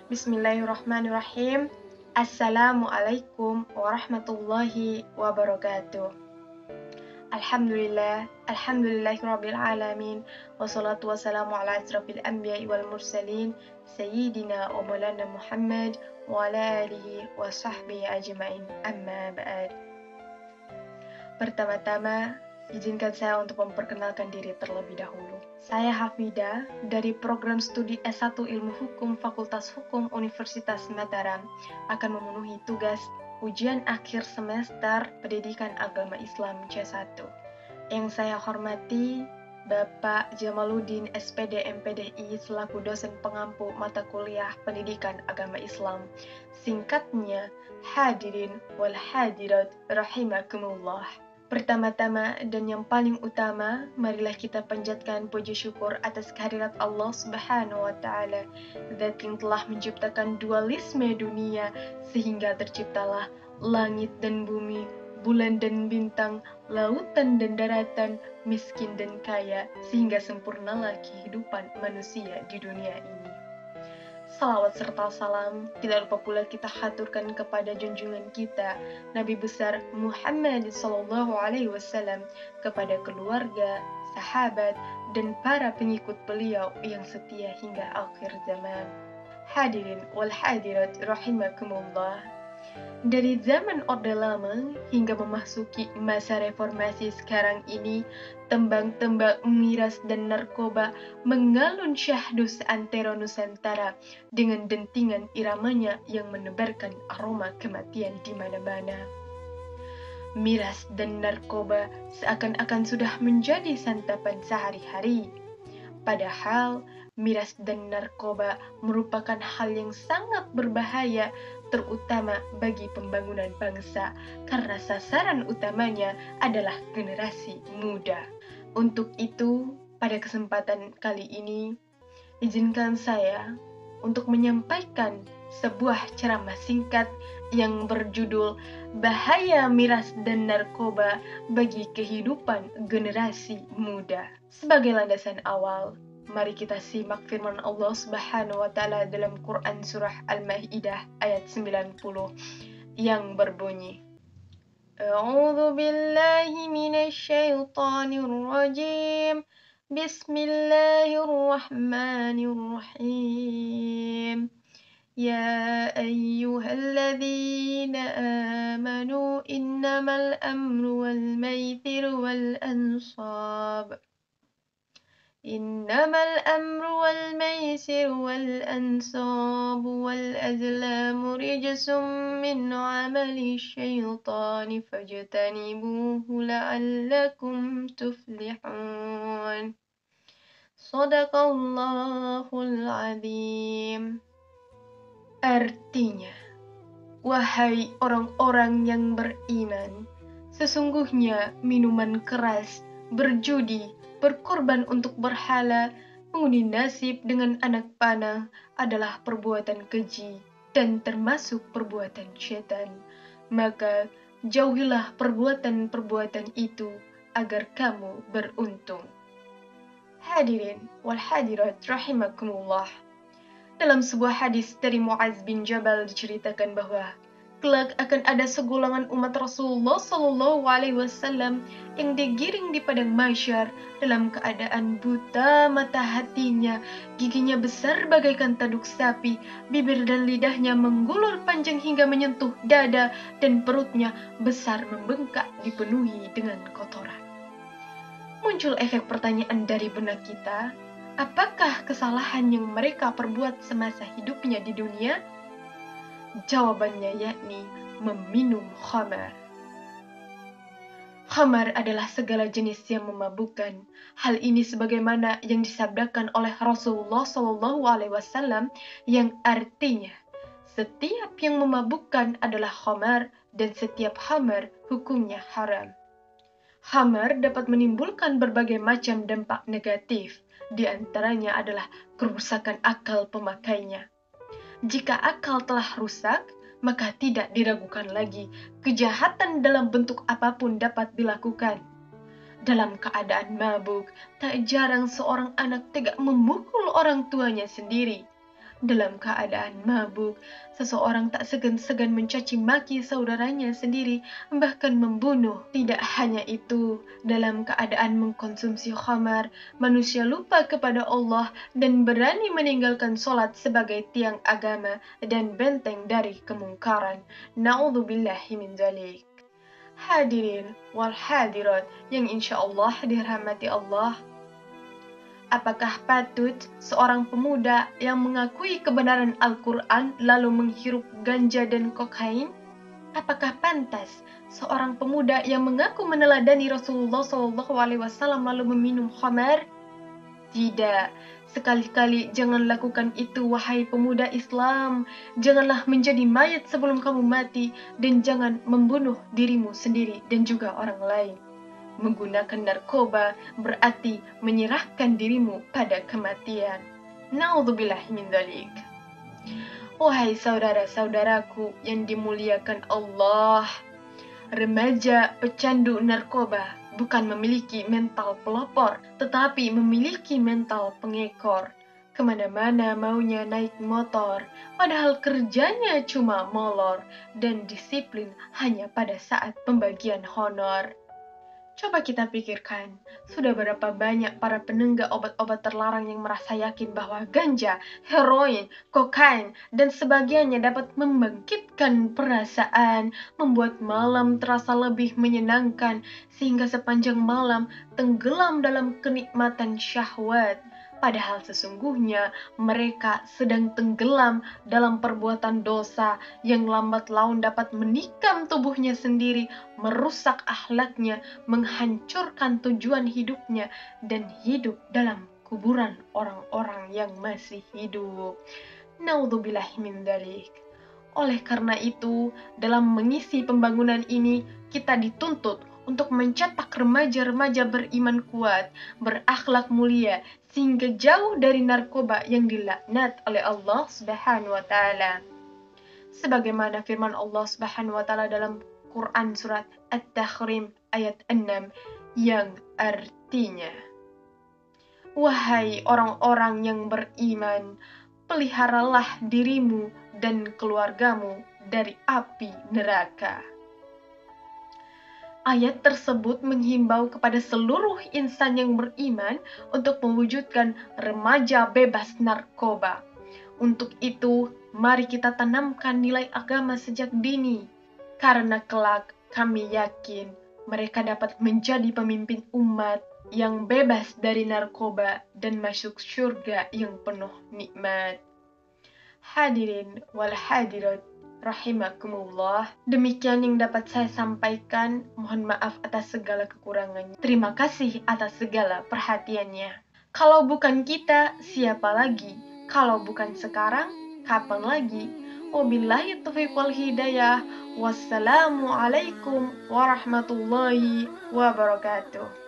Bismillahirrahmanirrahim. Assalamualaikum warahmatullahi wabarakatuh. Alhamdulillahirabbil alamin. Wassalatu wassalamu ala asrofil anbiya'i wal mursalin sayyidina wa maulana Muhammad wa ala alihi wa sahbihi ajma'in. Amma ba'd. Pertama-tama, izinkan saya untuk memperkenalkan diri terlebih dahulu. Saya Hafida dari program studi S1 Ilmu Hukum Fakultas Hukum Universitas Mataram akan memenuhi tugas ujian akhir semester Pendidikan Agama Islam C1. Yang saya hormati Bapak Jamaluddin SPD MPDI selaku dosen pengampu mata kuliah Pendidikan Agama Islam. Singkatnya, hadirin wal hadirat rahimakumullah. Pertama-tama dan yang paling utama, marilah kita panjatkan puji syukur atas kehadirat Allah Subhanahu wa Ta'ala, Zat yang telah menciptakan dualisme dunia sehingga terciptalah langit dan bumi, bulan dan bintang, lautan dan daratan, miskin dan kaya, sehingga sempurnalah kehidupan manusia di dunia ini. Salawat serta salam tidak lupa pula kita haturkan kepada junjungan kita Nabi besar Muhammad SAW, kepada keluarga, sahabat, dan para pengikut beliau yang setia hingga akhir zaman. Hadirin wal hadirat rahimakumullah. Dari zaman Orde Lama hingga memasuki masa reformasi sekarang ini, tembang-tembang miras dan narkoba mengalun syahdu seantero Nusantara dengan dentingan iramanya yang menebarkan aroma kematian di mana-mana. Miras dan narkoba seakan-akan sudah menjadi santapan sehari-hari. Padahal miras dan narkoba merupakan hal yang sangat berbahaya, terutama bagi pembangunan bangsa, karena sasaran utamanya adalah generasi muda. Untuk itu, pada kesempatan kali ini, izinkan saya untuk menyampaikan sebuah ceramah singkat yang berjudul Bahaya Miras dan Narkoba bagi Kehidupan Generasi Muda. Sebagai landasan awal, mari kita simak firman Allah Subhanahu wa Ta'ala dalam Quran surah Al-Maidah ayat 90 yang berbunyi, A'udzu billahi minasy syaithanir rajim. Bismillahirrahmanirrahim. Ya ayyuhalladzina amanu innamal amru wal maisiru wal ansab إنما الأمر والميسر والأنصاب والأزلام رجس من عمل الشيطان فاجتنبوه لعلكم تفلحون صدق الله العظيم. Artinya, wahai orang-orang yang beriman, sesungguhnya minuman keras, berjudi, berkorban untuk berhala, mengundi nasib dengan anak panah adalah perbuatan keji dan termasuk perbuatan syaitan. Maka jauhilah perbuatan-perbuatan itu agar kamu beruntung. Hadirin wal hadirat rahimakumullah. Dalam sebuah hadis dari Mu'adz bin Jabal diceritakan bahwa kelak akan ada segolongan umat Rasulullah SAW yang digiring di padang mahsyar dalam keadaan buta mata hatinya, giginya besar bagaikan tanduk sapi, bibir dan lidahnya menggulur panjang hingga menyentuh dada, dan perutnya besar membengkak dipenuhi dengan kotoran. Muncul efek pertanyaan dari benak kita, apakah kesalahan yang mereka perbuat semasa hidupnya di dunia? Jawabannya yakni meminum khamar. Khamar adalah segala jenis yang memabukkan. Hal ini sebagaimana yang disabdakan oleh Rasulullah SAW yang artinya, setiap yang memabukkan adalah khamar dan setiap khamar hukumnya haram. Khamar dapat menimbulkan berbagai macam dampak negatif, di antaranya adalah kerusakan akal pemakainya. Jika akal telah rusak, maka tidak diragukan lagi, kejahatan dalam bentuk apapun dapat dilakukan. Dalam keadaan mabuk, tak jarang seorang anak tega memukul orang tuanya sendiri. dalam keadaan mabuk. Seseorang tak segan-segan mencaci maki saudaranya sendiri, bahkan membunuh. Tidak hanya itu, dalam keadaan mengkonsumsi khamar, manusia lupa kepada Allah dan berani meninggalkan sholat sebagai tiang agama dan benteng dari kemungkaran. Na'udzubillahi min dzalik. Hadirin wal hadirat yang insya Allah dirahmati Allah, apakah patut seorang pemuda yang mengakui kebenaran Al-Quran lalu menghirup ganja dan kokain? Apakah pantas seorang pemuda yang mengaku meneladani Rasulullah SAW lalu meminum khamar? Tidak, sekali-kali jangan lakukan itu, wahai pemuda Islam. Janganlah menjadi mayat sebelum kamu mati, dan jangan membunuh dirimu sendiri dan juga orang lain. Menggunakan narkoba berarti menyerahkan dirimu pada kematian. Na'udzubillahi min dzalik. Wahai saudara-saudaraku yang dimuliakan Allah, remaja pecandu narkoba bukan memiliki mental pelopor, tetapi memiliki mental pengekor. Kemana-mana maunya naik motor, padahal kerjanya cuma molor dan disiplin hanya pada saat pembagian honor. Coba kita pikirkan, sudah berapa banyak para penenggak obat-obat terlarang yang merasa yakin bahwa ganja, heroin, kokain, dan sebagainya dapat membangkitkan perasaan, membuat malam terasa lebih menyenangkan, sehingga sepanjang malam tenggelam dalam kenikmatan syahwat. Padahal sesungguhnya mereka sedang tenggelam dalam perbuatan dosa yang lambat laun dapat menikam tubuhnya sendiri, merusak akhlaknya, menghancurkan tujuan hidupnya, dan hidup dalam kuburan orang-orang yang masih hidup. Naudzubillahi min dzalik. Oleh karena itu, dalam mengisi pembangunan ini, kita dituntut untuk mencetak remaja-remaja beriman kuat, berakhlak mulia, sehingga jauh dari narkoba yang dilaknat oleh Allah Subhanahu wa taala. Sebagaimana firman Allah Subhanahu wa taala dalam Quran surat At-Tahrim ayat 6 yang artinya, wahai orang-orang yang beriman, peliharalah dirimu dan keluargamu dari api neraka. Ayat tersebut menghimbau kepada seluruh insan yang beriman untuk mewujudkan remaja bebas narkoba. Untuk itu, mari kita tanamkan nilai agama sejak dini, karena kelak kami yakin mereka dapat menjadi pemimpin umat yang bebas dari narkoba dan masuk surga yang penuh nikmat. Hadirin wal hadirat rahimakumullah, demikian yang dapat saya sampaikan. Mohon maaf atas segala kekurangannya. Terima kasih atas segala perhatiannya. Kalau bukan kita, siapa lagi? Kalau bukan sekarang, kapan lagi? Wabillahi taufiq wal hidayah. Wassalamualaikum warahmatullahi wabarakatuh.